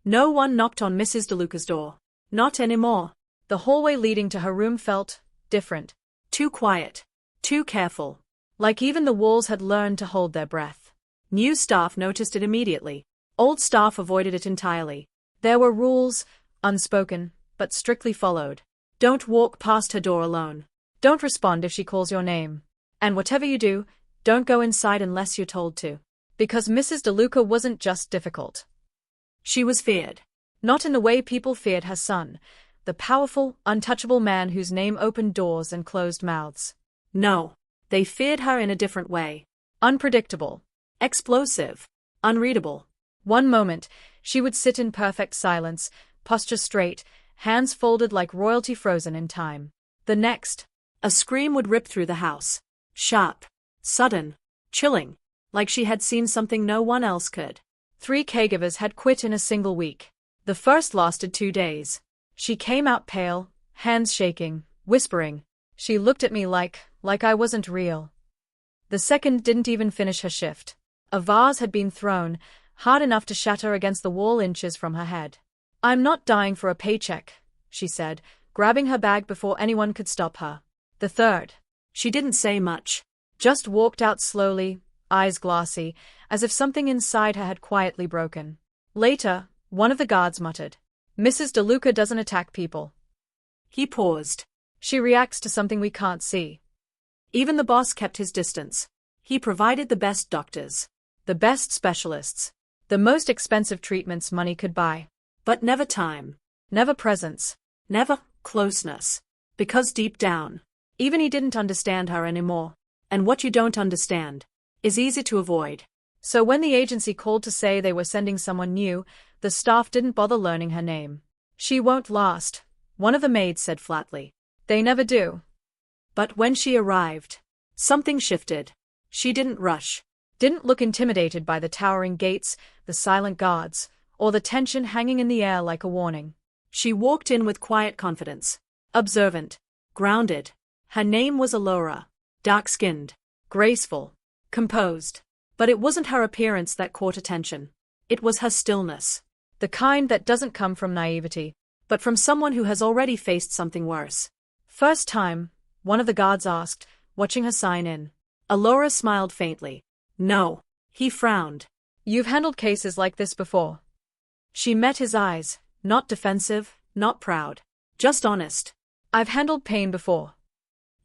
No one knocked on Mrs. DeLuca's door. Not anymore. The hallway leading to her room felt different. Too quiet. Too careful. Like even the walls had learned to hold their breath. New staff noticed it immediately. Old staff avoided it entirely. There were rules, unspoken, but strictly followed. Don't walk past her door alone. Don't respond if she calls your name. And whatever you do, don't go inside unless you're told to. Because Mrs. DeLuca wasn't just difficult. She was feared. Not in the way people feared her son, the powerful, untouchable man whose name opened doors and closed mouths. No, they feared her in a different way. Unpredictable. Explosive. Unreadable. One moment, she would sit in perfect silence, posture straight, hands folded like royalty frozen in time. The next, a scream would rip through the house. Sharp. Sudden. Chilling. Like she had seen something no one else could. 3 caregivers had quit in a single week. The first lasted 2 days. She came out pale, hands shaking, whispering. She looked at me like I wasn't real. The second didn't even finish her shift. A vase had been thrown, hard enough to shatter against the wall inches from her head. I'm not dying for a paycheck, she said, grabbing her bag before anyone could stop her. The third. She didn't say much. Just walked out slowly, eyes glassy, as if something inside her had quietly broken. Later, one of the guards muttered, Mrs. DeLuca doesn't attack people. He paused. She reacts to something we can't see. Even the boss kept his distance. He provided the best doctors, the best specialists, the most expensive treatments money could buy. But never time. Never presence. Never closeness. Because deep down, even he didn't understand her anymore. And what you don't understand is easy to avoid. So when the agency called to say they were sending someone new, the staff didn't bother learning her name. She won't last, one of the maids said flatly. They never do. But when she arrived, something shifted. She didn't rush. Didn't look intimidated by the towering gates, the silent guards, or the tension hanging in the air like a warning. She walked in with quiet confidence. Observant. Grounded. Her name was Alora. Dark-skinned. Graceful. Composed. But it wasn't her appearance that caught attention. It was her stillness. The kind that doesn't come from naivety, but from someone who has already faced something worse. First time, one of the guards asked, watching her sign in. Alora smiled faintly. No. He frowned. You've handled cases like this before. She met his eyes, not defensive, not proud. Just honest. I've handled pain before.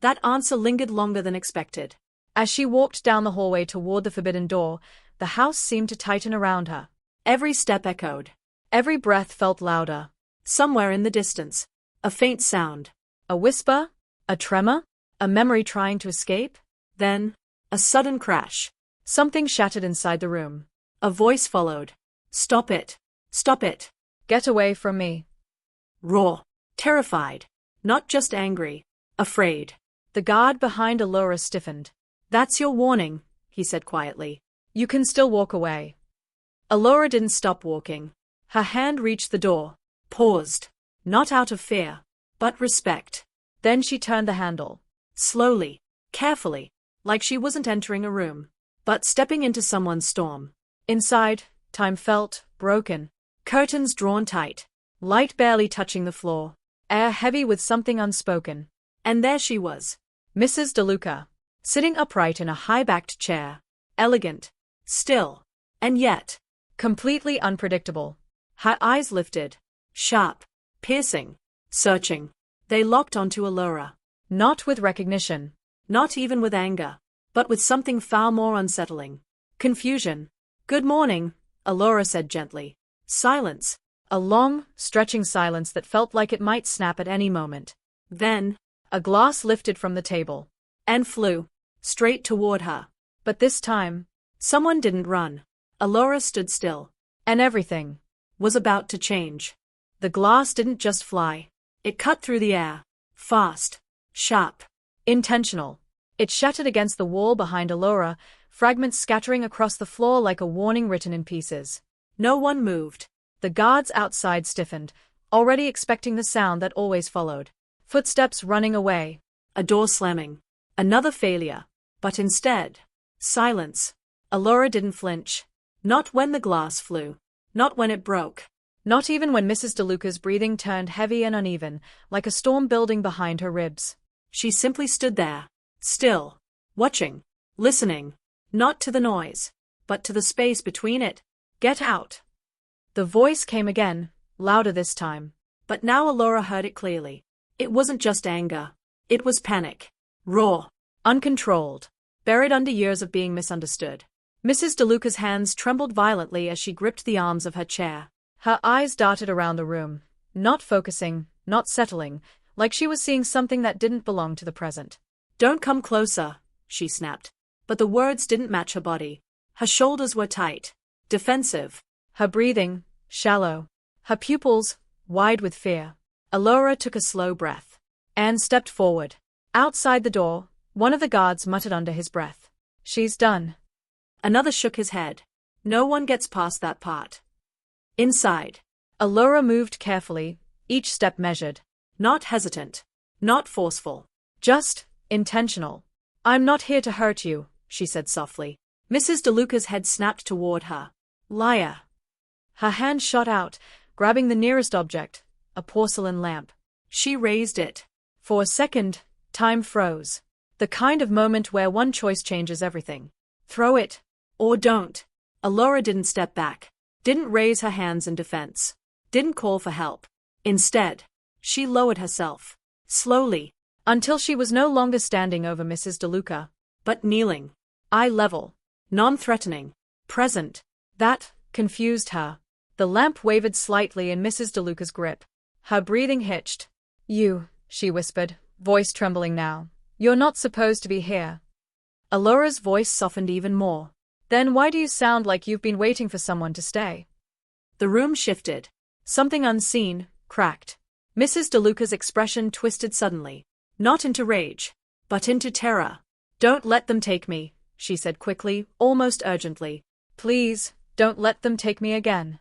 That answer lingered longer than expected. As she walked down the hallway toward the forbidden door, the house seemed to tighten around her. Every step echoed. Every breath felt louder. Somewhere in the distance, a faint sound. A whisper? A tremor? A memory trying to escape? Then, a sudden crash. Something shattered inside the room. A voice followed. Stop it. Stop it. Get away from me. Raw. Terrified. Not just angry. Afraid. The guard behind Alora stiffened. That's your warning, he said quietly. You can still walk away. Alora didn't stop walking. Her hand reached the door. Paused. Not out of fear, but respect. Then she turned the handle. Slowly. Carefully. Like she wasn't entering a room, but stepping into someone's storm. Inside, time felt broken. Curtains drawn tight. Light barely touching the floor. Air heavy with something unspoken. And there she was. Mrs. DeLuca. Sitting upright in a high-backed chair. Elegant. Still. And yet. Completely unpredictable. Her eyes lifted. Sharp. Piercing. Searching. They locked onto Alora. Not with recognition. Not even with anger. But with something far more unsettling. Confusion. Good morning, Alora said gently. Silence. A long, stretching silence that felt like it might snap at any moment. Then, a glass lifted from the table. And flew. Straight toward her. But this time, someone didn't run. Alora stood still. And everything was about to change. The glass didn't just fly. It cut through the air. Fast. Sharp. Intentional. It shattered against the wall behind Alora, fragments scattering across the floor like a warning written in pieces. No one moved. The guards outside stiffened, already expecting the sound that always followed. Footsteps running away. A door slamming. Another failure. But instead, silence. Alora didn't flinch. Not when the glass flew. Not when it broke. Not even when Mrs. DeLuca's breathing turned heavy and uneven, like a storm building behind her ribs. She simply stood there, still, watching, listening, not to the noise, but to the space between it. Get out. The voice came again, louder this time. But now Alora heard it clearly. It wasn't just anger. It was panic. Raw. Uncontrolled. Buried under years of being misunderstood. Mrs. DeLuca's hands trembled violently as she gripped the arms of her chair. Her eyes darted around the room, not focusing, not settling, like she was seeing something that didn't belong to the present. Don't come closer, she snapped. But the words didn't match her body. Her shoulders were tight, defensive. Her breathing, shallow. Her pupils, wide with fear. Alora took a slow breath. Anne stepped forward. Outside the door, one of the guards muttered under his breath. She's done. Another shook his head. No one gets past that part. Inside. Alora moved carefully, each step measured. Not hesitant. Not forceful. Just intentional. I'm not here to hurt you, she said softly. Mrs. DeLuca's head snapped toward her. Liar. Her hand shot out, grabbing the nearest object, a porcelain lamp. She raised it. For a second, time froze. The kind of moment where one choice changes everything. Throw it. Or don't. Alora didn't step back. Didn't raise her hands in defense. Didn't call for help. Instead, she lowered herself. Slowly. Until she was no longer standing over Mrs. DeLuca, but kneeling. Eye level. Non-threatening. Present. That confused her. The lamp wavered slightly in Mrs. DeLuca's grip. Her breathing hitched. You, she whispered, voice trembling now. You're not supposed to be here. Alora's voice softened even more. Then why do you sound like you've been waiting for someone to stay? The room shifted. Something unseen, cracked. Mrs. DeLuca's expression twisted suddenly. Not into rage, but into terror. Don't let them take me, she said quickly, almost urgently. Please, don't let them take me again.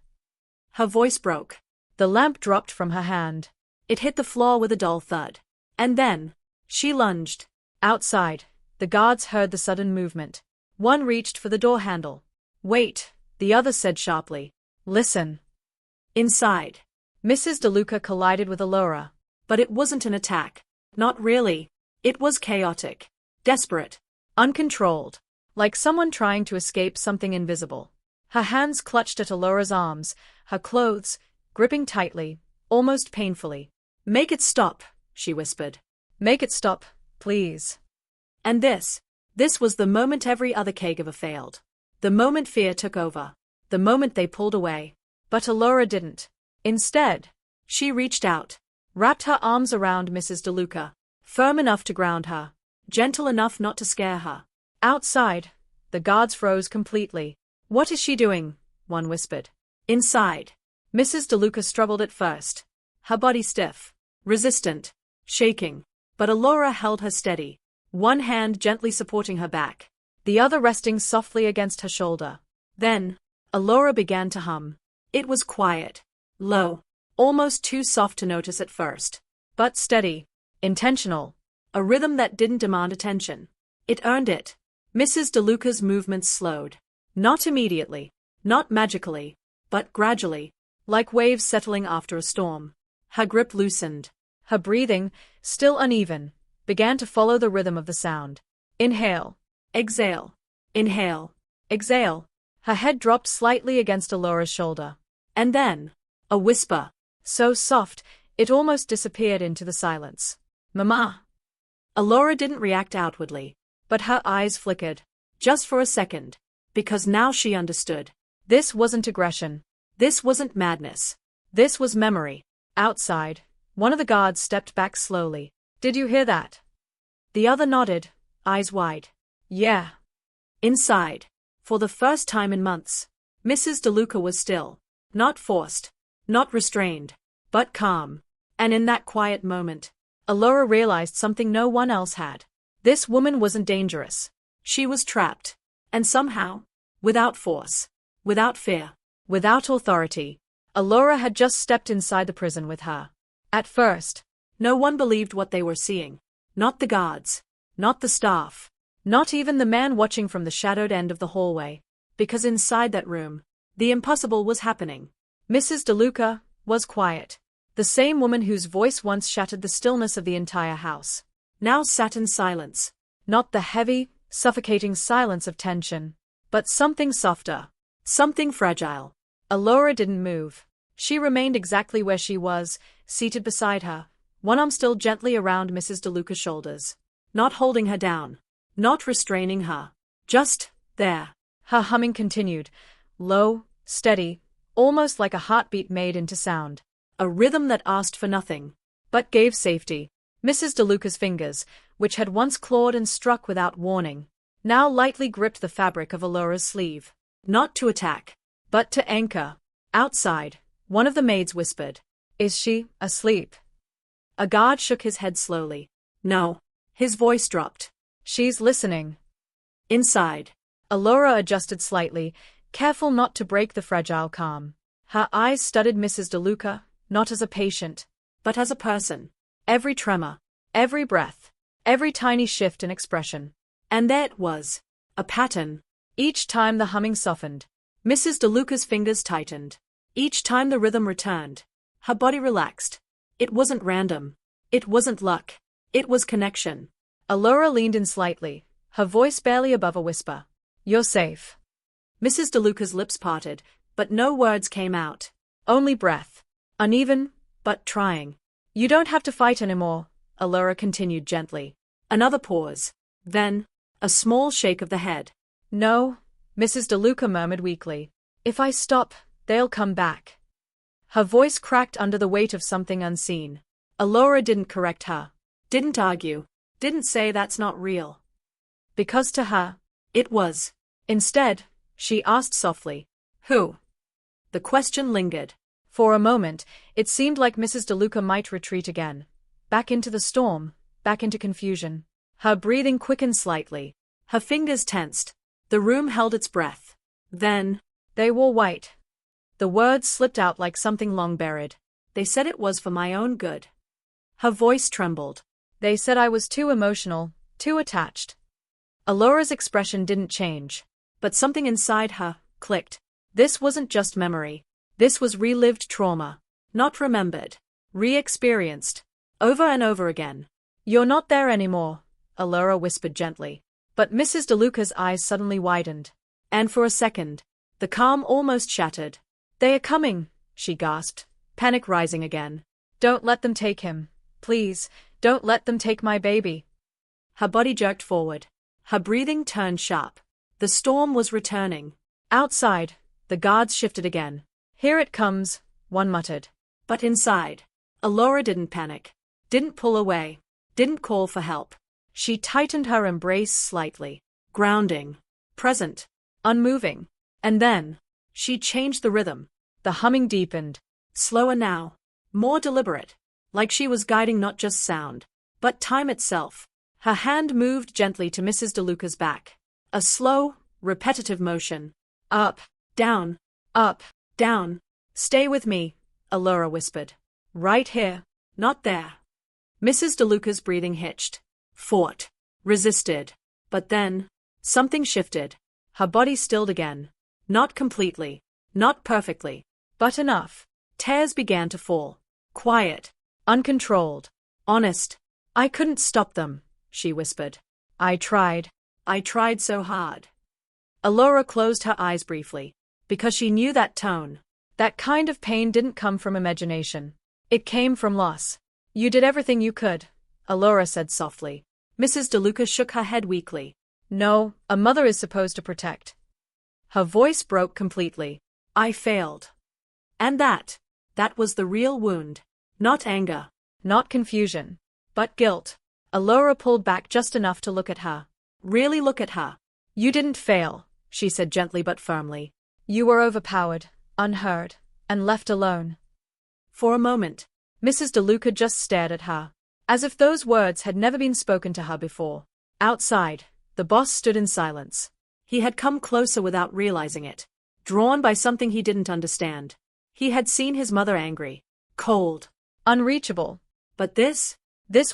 Her voice broke. The lamp dropped from her hand. It hit the floor with a dull thud. And then, she lunged. Outside, the guards heard the sudden movement. One reached for the door handle. Wait, the other said sharply. Listen. Inside. Mrs. DeLuca collided with Alora. But it wasn't an attack. Not really. It was chaotic. Desperate. Uncontrolled. Like someone trying to escape something invisible. Her hands clutched at Alora's arms, her clothes, gripping tightly, almost painfully. Make it stop, she whispered. Make it stop, please. And this was the moment every other caregiver failed. The moment fear took over. The moment they pulled away. But Alora didn't. Instead, she reached out, wrapped her arms around Mrs. DeLuca, firm enough to ground her, gentle enough not to scare her. Outside, the guards froze completely. What is she doing? One whispered. Inside. Mrs. DeLuca struggled at first. Her body stiff, resistant, shaking. But Alora held her steady, one hand gently supporting her back, the other resting softly against her shoulder. Then, Alora began to hum. It was quiet, low, almost too soft to notice at first. But steady, intentional. A rhythm that didn't demand attention. It earned it. Mrs. DeLuca's movements slowed. Not immediately, not magically, but gradually, like waves settling after a storm. Her grip loosened. Her breathing, still uneven, began to follow the rhythm of the sound. Inhale. Exhale. Inhale. Exhale. Her head dropped slightly against Alora's shoulder. And then, a whisper, so soft, it almost disappeared into the silence. Mama. Alora didn't react outwardly, but her eyes flickered. Just for a second. Because now she understood. This wasn't aggression. This wasn't madness. This was memory. Outside, one of the guards stepped back slowly. Did you hear that? The other nodded, eyes wide. Yeah. Inside, for the first time in months, Mrs. DeLuca was still. Not forced. Not restrained. But calm. And in that quiet moment, Alora realized something no one else had. This woman wasn't dangerous. She was trapped. And somehow, without force, without fear, without authority, Alora had just stepped inside the prison with her. At first, no one believed what they were seeing. Not the guards. Not the staff. Not even the man watching from the shadowed end of the hallway. Because inside that room, the impossible was happening. Mrs. DeLuca was quiet. The same woman whose voice once shattered the stillness of the entire house now sat in silence. Not the heavy, suffocating silence of tension, but something softer, something fragile. Alora didn't move. She remained exactly where she was, seated beside her, one arm still gently around Mrs. DeLuca's shoulders. Not holding her down, not restraining her. Just there. Her humming continued, low, steady, almost like a heartbeat made into sound. A rhythm that asked for nothing, but gave safety. Mrs. DeLuca's fingers, which had once clawed and struck without warning, now lightly gripped the fabric of Alora's sleeve. Not to attack, but to anchor. Outside, one of the maids whispered, "Is she asleep?" A guard shook his head slowly. No. His voice dropped. "She's listening." Inside, Alora adjusted slightly, careful not to break the fragile calm. Her eyes studied Mrs. DeLuca, not as a patient, but as a person. Every tremor, every breath, every tiny shift in expression. And there it was. A pattern. Each time the humming softened, Mrs. DeLuca's fingers tightened. Each time the rhythm returned, her body relaxed. It wasn't random. It wasn't luck. It was connection. Alora leaned in slightly, her voice barely above a whisper. "You're safe." Mrs. DeLuca's lips parted, but no words came out. Only breath. Uneven, but trying. "You don't have to fight anymore," Alora continued gently. Another pause. Then, a small shake of the head. "No," Mrs. DeLuca murmured weakly. "If I stop, they'll come back." Her voice cracked under the weight of something unseen. Alora didn't correct her. Didn't argue. Didn't say that's not real. Because to her, it was. Instead, she asked softly, "Who?" The question lingered. For a moment, it seemed like Mrs. DeLuca might retreat again. Back into the storm, back into confusion. Her breathing quickened slightly. Her fingers tensed. The room held its breath. Then, "They wore white." The words slipped out like something long buried. "They said it was for my own good." Her voice trembled. "They said I was too emotional, too attached." Alora's expression didn't change, but something inside her clicked. This wasn't just memory. This was relived trauma. Not remembered. Re-experienced. Over and over again. "You're not there anymore," Alora whispered gently. But Mrs. DeLuca's eyes suddenly widened. And for a second, the calm almost shattered. "They are coming," she gasped, panic rising again. "Don't let them take him. Please, don't let them take my baby." Her body jerked forward. Her breathing turned sharp. The storm was returning. Outside, the guards shifted again. "Here it comes," one muttered. But inside, Alora didn't panic. Didn't pull away. Didn't call for help. She tightened her embrace slightly. Grounding. Present. Unmoving. And then, she changed the rhythm. The humming deepened. Slower now. More deliberate. Like she was guiding not just sound, but time itself. Her hand moved gently to Mrs. DeLuca's back. A slow, repetitive motion. Up, down, up, down. "Stay with me," Alora whispered. "Right here, not there." Mrs. DeLuca's breathing hitched. Fought. Resisted. But then, something shifted. Her body stilled again. Not completely. Not perfectly. But enough. Tears began to fall. Quiet. Uncontrolled. Honest. "I couldn't stop them," she whispered. I tried so hard." Alora closed her eyes briefly. Because she knew that tone. That kind of pain didn't come from imagination. It came from loss. "You did everything you could," Alora said softly. Mrs. DeLuca shook her head weakly. "No, a mother is supposed to protect." Her voice broke completely. "I failed." And that was the real wound. Not anger. Not confusion. But guilt. Alora pulled back just enough to look at her. Really look at her. "You didn't fail," she said gently but firmly. "You were overpowered, unheard, and left alone." For a moment, Mrs. DeLuca just stared at her, as if those words had never been spoken to her before. Outside, the boss stood in silence. He had come closer without realizing it, drawn by something he didn't understand. He had seen his mother angry, cold, unreachable. But this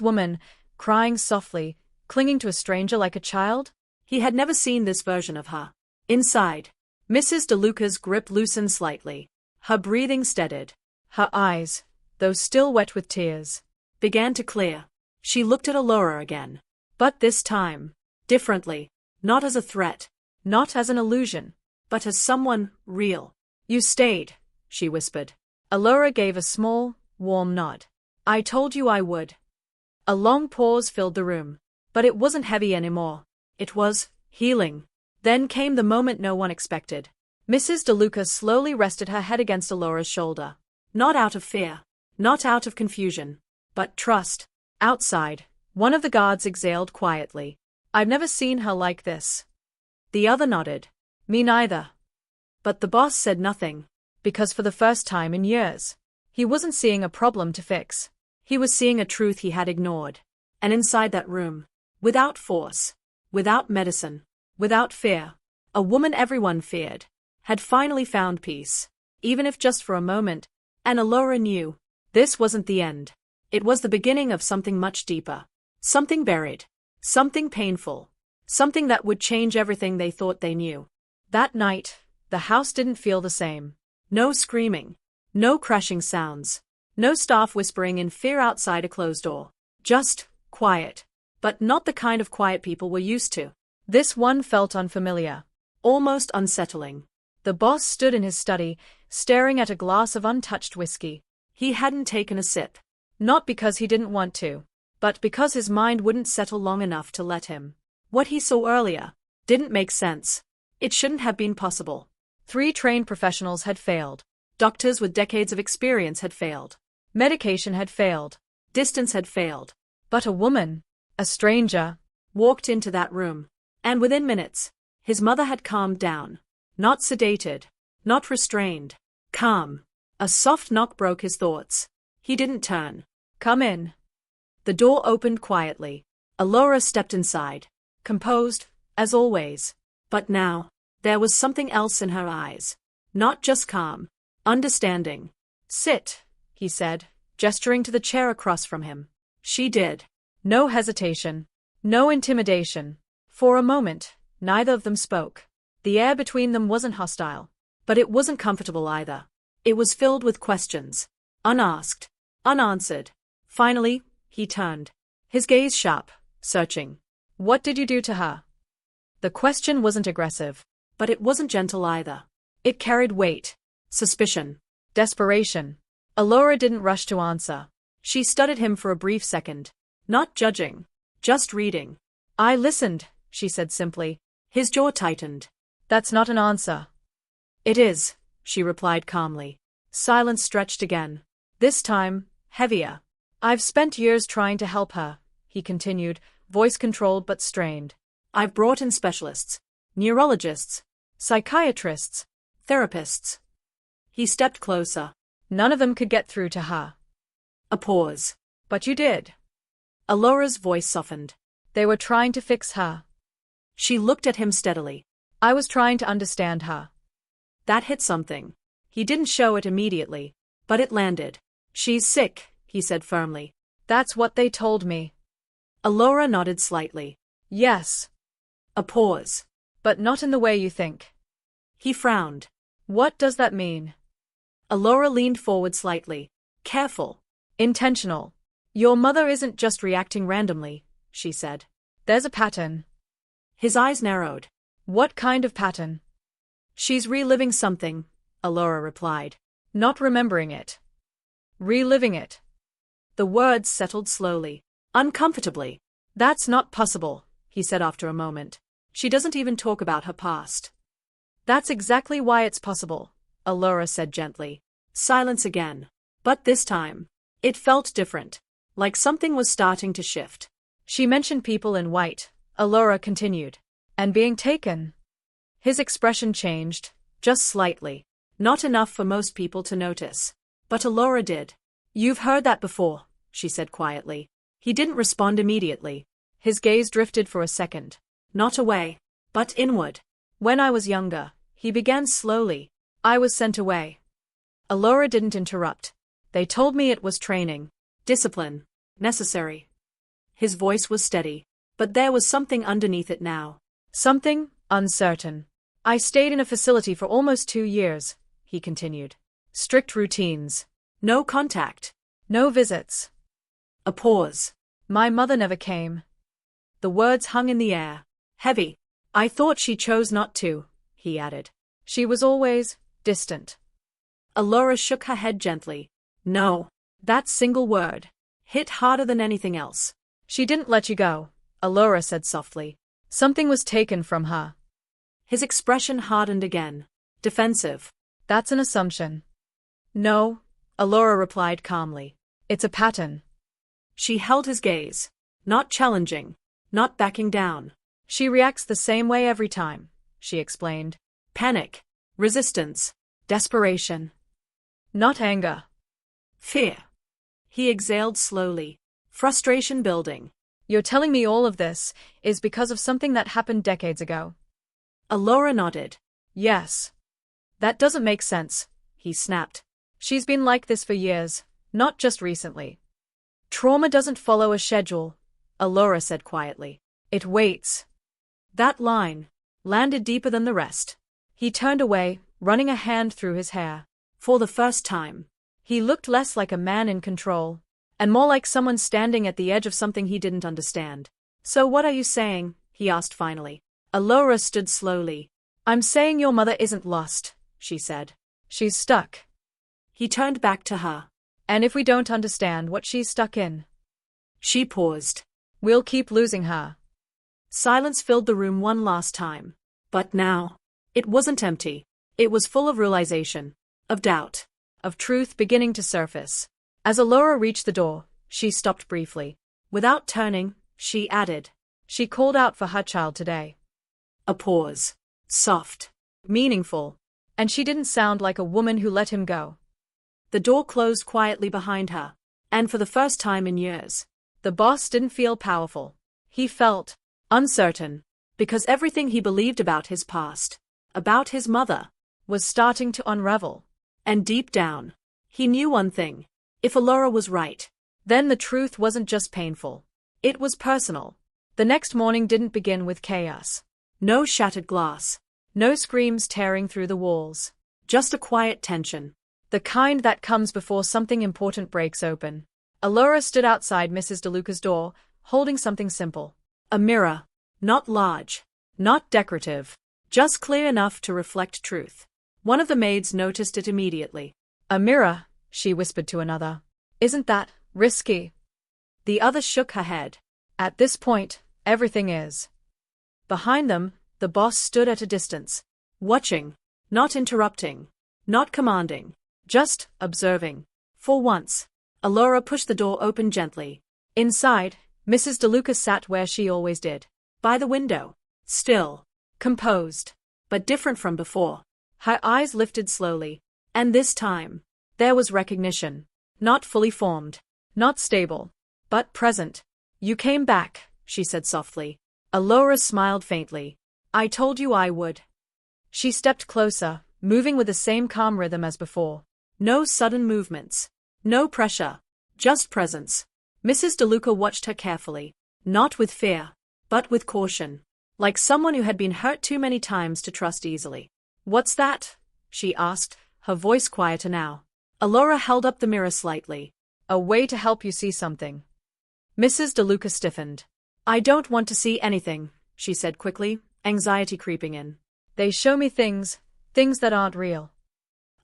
woman, crying softly, clinging to a stranger like a child? He had never seen this version of her. Inside, Mrs. DeLuca's grip loosened slightly. Her breathing steadied. Her eyes, though still wet with tears, began to clear. She looked at Alora again. But this time, differently. Not as a threat, not as an illusion, but as someone real. You stayed, she whispered. Alora gave a small, warm nod. I told you I would. A long pause filled the room. But it wasn't heavy anymore. It was healing. Then came the moment no one expected. Mrs. DeLuca slowly rested her head against Alora's shoulder. Not out of fear, not out of confusion, but trust. Outside, one of the guards exhaled quietly. I've never seen her like this. The other nodded. Me neither. But the boss said nothing, because for the first time in years, he wasn't seeing a problem to fix. He was seeing a truth he had ignored. And inside that room, without force, without medicine, without fear, a woman everyone feared, had finally found peace, even if just for a moment, and Alora knew. This wasn't the end. It was the beginning of something much deeper. Something buried. Something painful. Something that would change everything they thought they knew. That night, the house didn't feel the same. No screaming. No crashing sounds. No staff whispering in fear outside a closed door. Just quiet. But not the kind of quiet people were used to. This one felt unfamiliar. Almost unsettling. The boss stood in his study, staring at a glass of untouched whiskey. He hadn't taken a sip. Not because he didn't want to, but because his mind wouldn't settle long enough to let him. What he saw earlier didn't make sense. It shouldn't have been possible. 3 trained professionals had failed. Doctors with decades of experience had failed. Medication had failed. Distance had failed. But a woman, a stranger, walked into that room. And within minutes, his mother had calmed down. Not sedated. Not restrained. Calm. A soft knock broke his thoughts. He didn't turn. Come in. The door opened quietly. Alora stepped inside. Composed, as always. But now, there was something else in her eyes. Not just calm. Understanding. Sit, he said, gesturing to the chair across from him. She did. No hesitation. No intimidation. For a moment, neither of them spoke. The air between them wasn't hostile. But it wasn't comfortable either. It was filled with questions. Unasked. Unanswered. Finally, he turned. His gaze sharp, searching. What did you do to her? The question wasn't aggressive. But it wasn't gentle either. It carried weight. Suspicion. Desperation. Alora didn't rush to answer. She studied him for a brief second. Not judging. Just reading. I listened, she said simply. His jaw tightened. That's not an answer. It is, she replied calmly. Silence stretched again. This time, heavier. I've spent years trying to help her, he continued, voice controlled but strained. I've brought in specialists. Neurologists. Psychiatrists. Therapists. He stepped closer. None of them could get through to her. A pause. But you did. Alora's voice softened. They were trying to fix her. She looked at him steadily. I was trying to understand her. That hit something. He didn't show it immediately, but it landed. She's sick, he said firmly. That's what they told me. Alora nodded slightly. Yes. A pause. But not in the way you think. He frowned. What does that mean? Alora leaned forward slightly. Careful. Intentional. Your mother isn't just reacting randomly, she said. There's a pattern. His eyes narrowed. What kind of pattern? She's reliving something, Alora replied. Not remembering it. Reliving it. The words settled slowly. Uncomfortably. That's not possible, he said after a moment. She doesn't even talk about her past. That's exactly why it's possible, Alora said gently. Silence again. But this time, it felt different. Like something was starting to shift. She mentioned people in white, Alora continued. And being taken. His expression changed, just slightly. Not enough for most people to notice. But Alora did. You've heard that before, she said quietly. He didn't respond immediately. His gaze drifted for a second. Not away, but inward. When I was younger, he began slowly. I was sent away. Alora didn't interrupt. They told me it was training. Discipline. Necessary. His voice was steady. But there was something underneath it now. Something uncertain. I stayed in a facility for almost 2 years, he continued. Strict routines. No contact. No visits. A pause. My mother never came. The words hung in the air, heavy. I thought she chose not to, he added. She was always distant. Allura shook her head gently. No. That single word hit harder than anything else. She didn't let you go, Allura said softly. Something was taken from her. His expression hardened again. Defensive. That's an assumption. No, Allura replied calmly. It's a pattern. She held his gaze. Not challenging. Not backing down. She reacts the same way every time, she explained. Panic. Resistance. Desperation. Not anger. Fear. He exhaled slowly. Frustration building. You're telling me all of this is because of something that happened decades ago? Allura nodded. Yes. That doesn't make sense, he snapped. She's been like this for years, not just recently. Trauma doesn't follow a schedule, Allura said quietly. It waits. That line landed deeper than the rest. He turned away, running a hand through his hair. For the first time, he looked less like a man in control, and more like someone standing at the edge of something he didn't understand. So what are you saying? He asked finally. Allura stood slowly. I'm saying your mother isn't lost, she said. She's stuck. He turned back to her. And if we don't understand what she's stuck in? She paused. We'll keep losing her. Silence filled the room one last time. But now, it wasn't empty. It was full of realization, of doubt, of truth beginning to surface. As Allura reached the door, she stopped briefly. Without turning, she added. She called out for her child today. A pause. Soft. Meaningful. And she didn't sound like a woman who let him go. The door closed quietly behind her, and for the first time in years, the boss didn't feel powerful. He felt uncertain, because everything he believed about his past, about his mother, was starting to unravel. And deep down, he knew one thing. If Allura was right, then the truth wasn't just painful. It was personal. The next morning didn't begin with chaos. No shattered glass. No screams tearing through the walls. Just a quiet tension. The kind that comes before something important breaks open. Allura stood outside Mrs. DeLuca's door, holding something simple. A mirror. Not large. Not decorative. Just clear enough to reflect truth. One of the maids noticed it immediately. A mirror, she whispered to another. Isn't that risky? The other shook her head. At this point, everything is. Behind them, the boss stood at a distance. Watching. Not interrupting. Not commanding. Just observing. For once, Allura pushed the door open gently. Inside, Mrs. DeLuca sat where she always did. By the window. Still. Composed. But different from before. Her eyes lifted slowly. And this time, there was recognition. Not fully formed. Not stable. But present. You came back, she said softly. Allura smiled faintly. I told you I would. She stepped closer, moving with the same calm rhythm as before. No sudden movements. No pressure. Just presence. Mrs. DeLuca watched her carefully. Not with fear, but with caution. Like someone who had been hurt too many times to trust easily. What's that? She asked, her voice quieter now. Allura held up the mirror slightly. A way to help you see something. Mrs. DeLuca stiffened. I don't want to see anything, she said quickly, anxiety creeping in. They show me things that aren't real.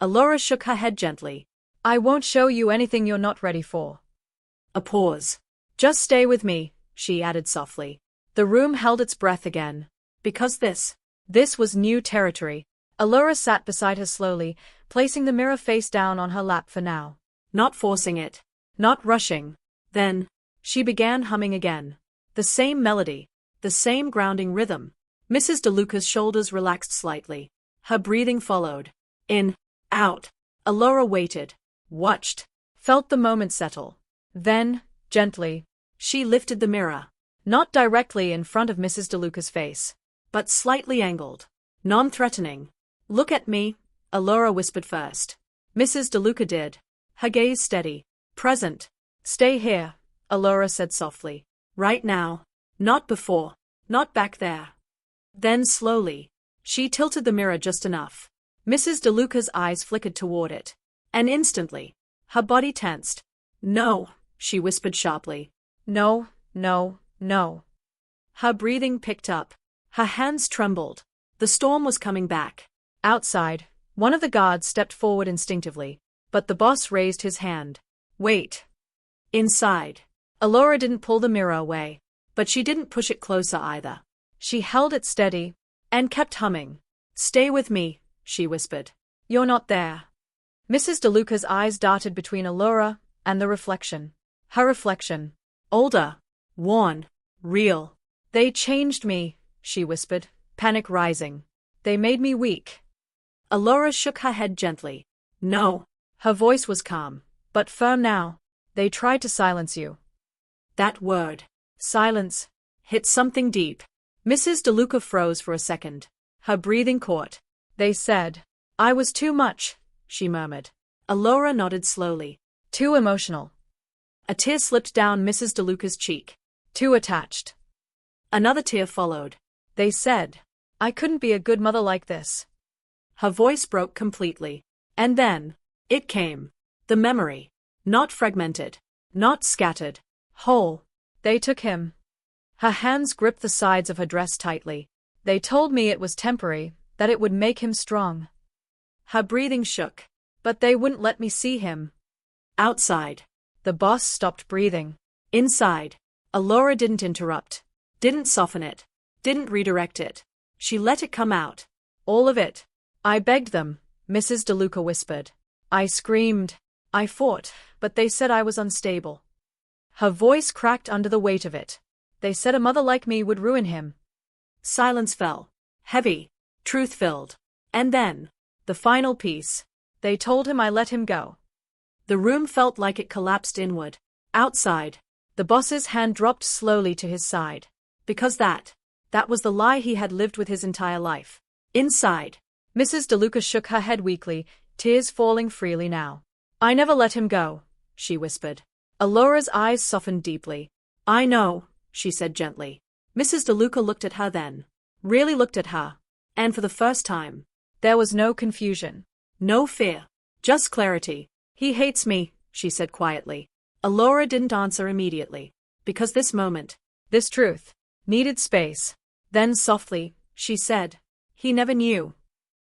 Allura shook her head gently. I won't show you anything you're not ready for. A pause. Just stay with me, she added softly. The room held its breath again. Because this was new territory. Allura sat beside her slowly, placing the mirror face down on her lap for now. Not forcing it. Not rushing. Then, she began humming again. The same melody. The same grounding rhythm. Mrs. DeLuca's shoulders relaxed slightly. Her breathing followed. In. Out. Allura waited. Watched. Felt the moment settle. Then, gently, she lifted the mirror. Not directly in front of Mrs. DeLuca's face, but slightly angled. Non-threatening. Look at me, Allura whispered first. Mrs. DeLuca did. Her gaze steady. Present. Stay here, Allura said softly. Right now. Not before. Not back there. Then slowly, she tilted the mirror just enough. Mrs. DeLuca's eyes flickered toward it. And instantly, her body tensed. "No," she whispered sharply. "No, no, no." Her breathing picked up. Her hands trembled. The storm was coming back. Outside, one of the guards stepped forward instinctively, but the boss raised his hand. "Wait." Inside, Alora didn't pull the mirror away, but she didn't push it closer either. She held it steady and kept humming. "Stay with me," she whispered. "You're not there." Mrs. DeLuca's eyes darted between Alora and the reflection. Her reflection. Older. Worn. Real. "They changed me," she whispered, panic rising. "They made me weak." Alora shook her head gently. "No." Her voice was calm, but firm now. "They tried to silence you." That word, silence, hit something deep. Mrs. DeLuca froze for a second. Her breathing caught. "They said I was too much," she murmured. Alora nodded slowly. "Too emotional." A tear slipped down Mrs. DeLuca's cheek. "Too attached." Another tear followed. "They said I couldn't be a good mother like this." Her voice broke completely. And then, it came. The memory. Not fragmented. Not scattered. Whole. "They took him." Her hands gripped the sides of her dress tightly. "They told me it was temporary, that it would make him strong." Her breathing shook. "But they wouldn't let me see him." Outside, the boss stopped breathing. Inside, Alora didn't interrupt. Didn't soften it. Didn't redirect it. She let it come out. All of it. "I begged them," Mrs. DeLuca whispered. "I screamed. I fought, but they said I was unstable." Her voice cracked under the weight of it. "They said a mother like me would ruin him." Silence fell. Heavy. Truth-filled. And then, the final piece. "They told him I let him go." The room felt like it collapsed inward. Outside, the boss's hand dropped slowly to his side. Because that was the lie he had lived with his entire life. Inside, Mrs. DeLuca shook her head weakly, tears falling freely now. "I never let him go," she whispered. Alora's eyes softened deeply. "I know," she said gently. Mrs. DeLuca looked at her then. Really looked at her. And for the first time, there was no confusion. No fear. Just clarity. "He hates me," she said quietly. Alora didn't answer immediately. Because this moment, this truth, needed space. Then softly, she said, "He never knew."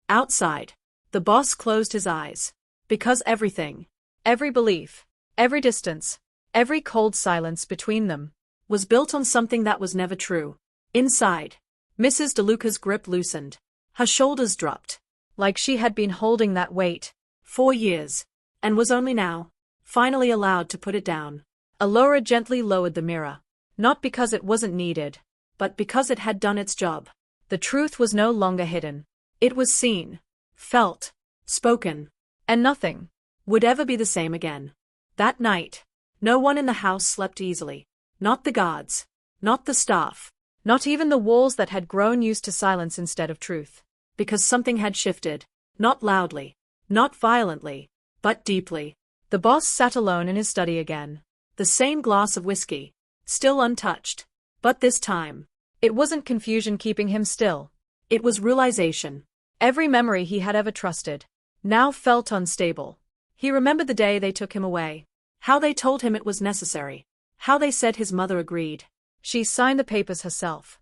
Outside, the boss closed his eyes. Because everything, every belief, every distance, every cold silence between them, was built on something that was never true. Inside, Mrs. DeLuca's grip loosened. Her shoulders dropped. Like she had been holding that weight 4 years, and was only now, finally allowed to put it down. Alora gently lowered the mirror. Not because it wasn't needed, but because it had done its job. The truth was no longer hidden. It was seen, felt, spoken, and nothing would ever be the same again. That night, no one in the house slept easily. Not the guards, not the staff, not even the walls that had grown used to silence instead of truth. Because something had shifted, not loudly, not violently, but deeply. The boss sat alone in his study again. The same glass of whiskey, still untouched. But this time, it wasn't confusion keeping him still. It was realization. Every memory he had ever trusted now felt unstable. He remembered the day they took him away. How they told him it was necessary. How they said his mother agreed. She signed the papers herself.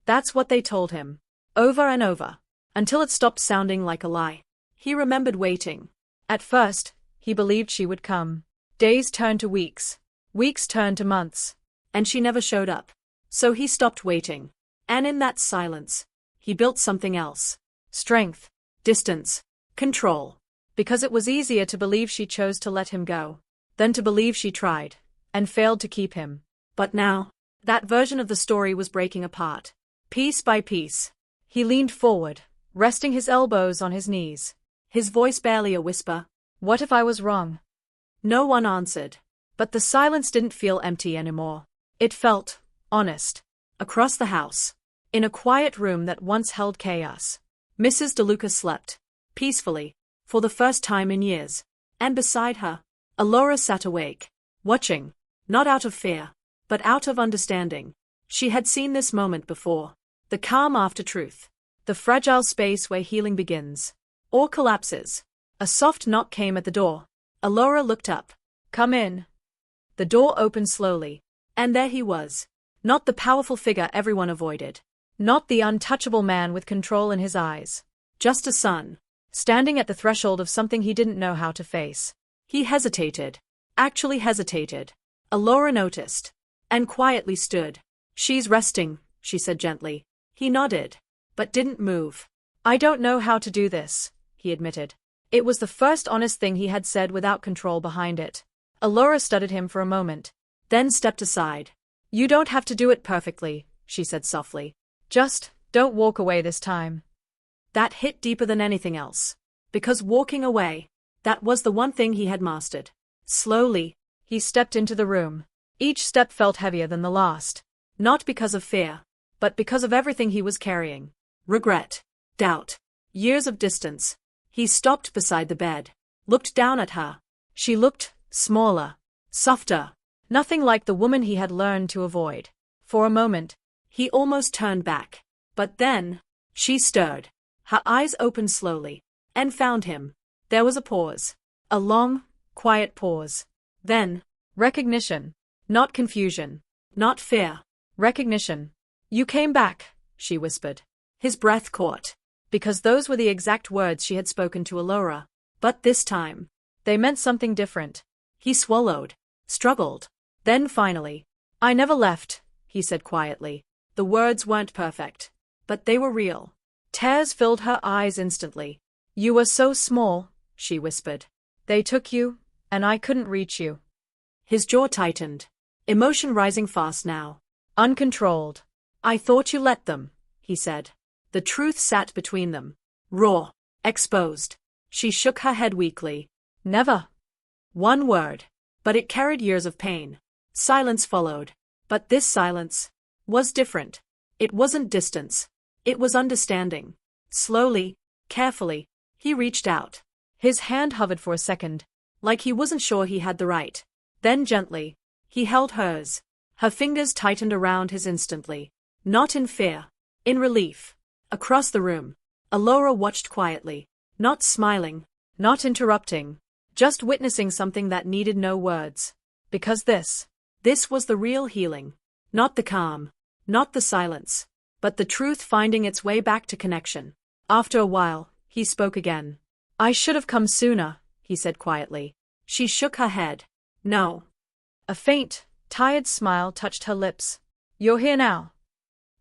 That's what they told him. Over and over. Until it stopped sounding like a lie. He remembered waiting. At first, he believed she would come. Days turned to weeks. Weeks turned to months. And she never showed up. So he stopped waiting. And in that silence, he built something else. Strength. Distance. Control. Because it was easier to believe she chose to let him go than to believe she tried and failed to keep him. But now, that version of the story was breaking apart. Piece by piece. He leaned forward, resting his elbows on his knees. His voice barely a whisper. "What if I was wrong?" No one answered. But the silence didn't feel empty anymore. It felt honest. Across the house, in a quiet room that once held chaos, Mrs. DeLuca slept peacefully, for the first time in years. And beside her, Alora sat awake, watching, not out of fear, but out of understanding. She had seen this moment before. The calm after truth. The fragile space where healing begins. Or collapses. A soft knock came at the door. Allura looked up. "Come in." The door opened slowly. And there he was. Not the powerful figure everyone avoided. Not the untouchable man with control in his eyes. Just a son. Standing at the threshold of something he didn't know how to face. He hesitated. Actually hesitated. Allura noticed. And quietly stood. "She's resting," she said gently. He nodded. But didn't move. "I don't know how to do this," he admitted. It was the first honest thing he had said without control behind it. Allura studied him for a moment. Then stepped aside. "You don't have to do it perfectly," she said softly. "Just, don't walk away this time." That hit deeper than anything else. Because walking away, that was the one thing he had mastered. Slowly, he stepped into the room. Each step felt heavier than the last. Not because of fear, but because of everything he was carrying. Regret. Doubt. Years of distance. He stopped beside the bed. Looked down at her. She looked smaller. Softer. Nothing like the woman he had learned to avoid. For a moment, he almost turned back. But then, she stirred. Her eyes opened slowly. And found him. There was a pause. A long, quiet pause. Then, recognition. Not confusion. Not fear. Recognition. "You came back," she whispered. His breath caught. Because those were the exact words she had spoken to Allura. But this time, they meant something different. He swallowed. Struggled. Then finally, "I never left," he said quietly. The words weren't perfect. But they were real. Tears filled her eyes instantly. "You were so small," she whispered. "They took you, and I couldn't reach you." His jaw tightened. Emotion rising fast now. Uncontrolled. "I thought you let them," he said. The truth sat between them. Raw. Exposed. She shook her head weakly. "Never." One word. But it carried years of pain. Silence followed. But this silence was different. It wasn't distance. It was understanding. Slowly, carefully, he reached out. His hand hovered for a second, like he wasn't sure he had the right. Then gently, he held hers. Her fingers tightened around his instantly. Not in fear. In relief. Across the room, Allura watched quietly. Not smiling. Not interrupting. Just witnessing something that needed no words. Because this was the real healing. Not the calm. Not the silence. But the truth finding its way back to connection. After a while, he spoke again. "I should have come sooner," he said quietly. She shook her head. "No." A faint, tired smile touched her lips. "You're here now."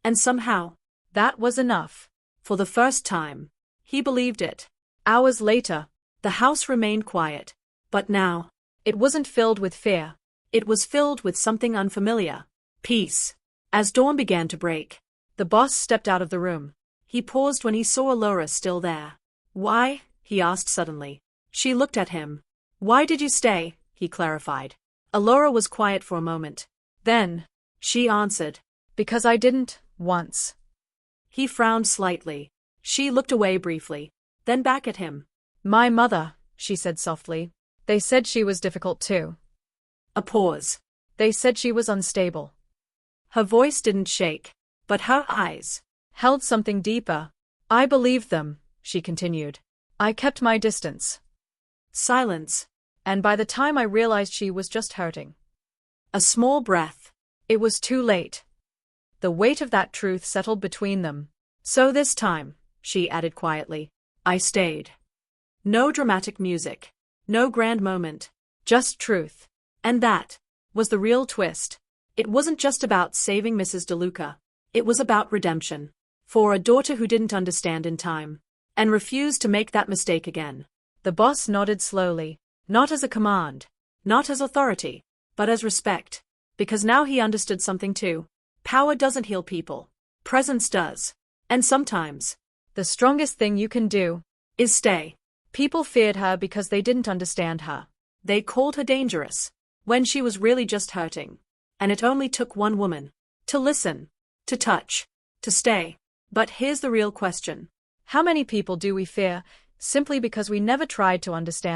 And somehow, that was enough. For the first time, he believed it. Hours later, the house remained quiet. But now, it wasn't filled with fear. It was filled with something unfamiliar. Peace. As dawn began to break, the boss stepped out of the room. He paused when he saw Allura still there. "Why?" he asked suddenly. She looked at him. "Why did you stay?" he clarified. Allura was quiet for a moment. Then, she answered. "Because I didn't, once." He frowned slightly. She looked away briefly, then back at him. "My mother," she said softly. "They said she was difficult too." A pause. "They said she was unstable." Her voice didn't shake, but her eyes held something deeper. "I believed them," she continued. "I kept my distance." Silence. And by the time I realized she was just hurting. A small breath. It was too late. The weight of that truth settled between them. "So this time," she added quietly, "I stayed." No dramatic music. No grand moment. Just truth. And that was the real twist. It wasn't just about saving Mrs. DeLuca. It was about redemption. For a daughter who didn't understand in time. And refused to make that mistake again. The boss nodded slowly. Not as a command. Not as authority. But as respect. Because now he understood something too. Power doesn't heal people. Presence does. And sometimes, the strongest thing you can do is stay. People feared her because they didn't understand her. They called her dangerous, when she was really just hurting. And it only took one woman to listen, to touch, to stay. But here's the real question. How many people do we fear, simply because we never tried to understand?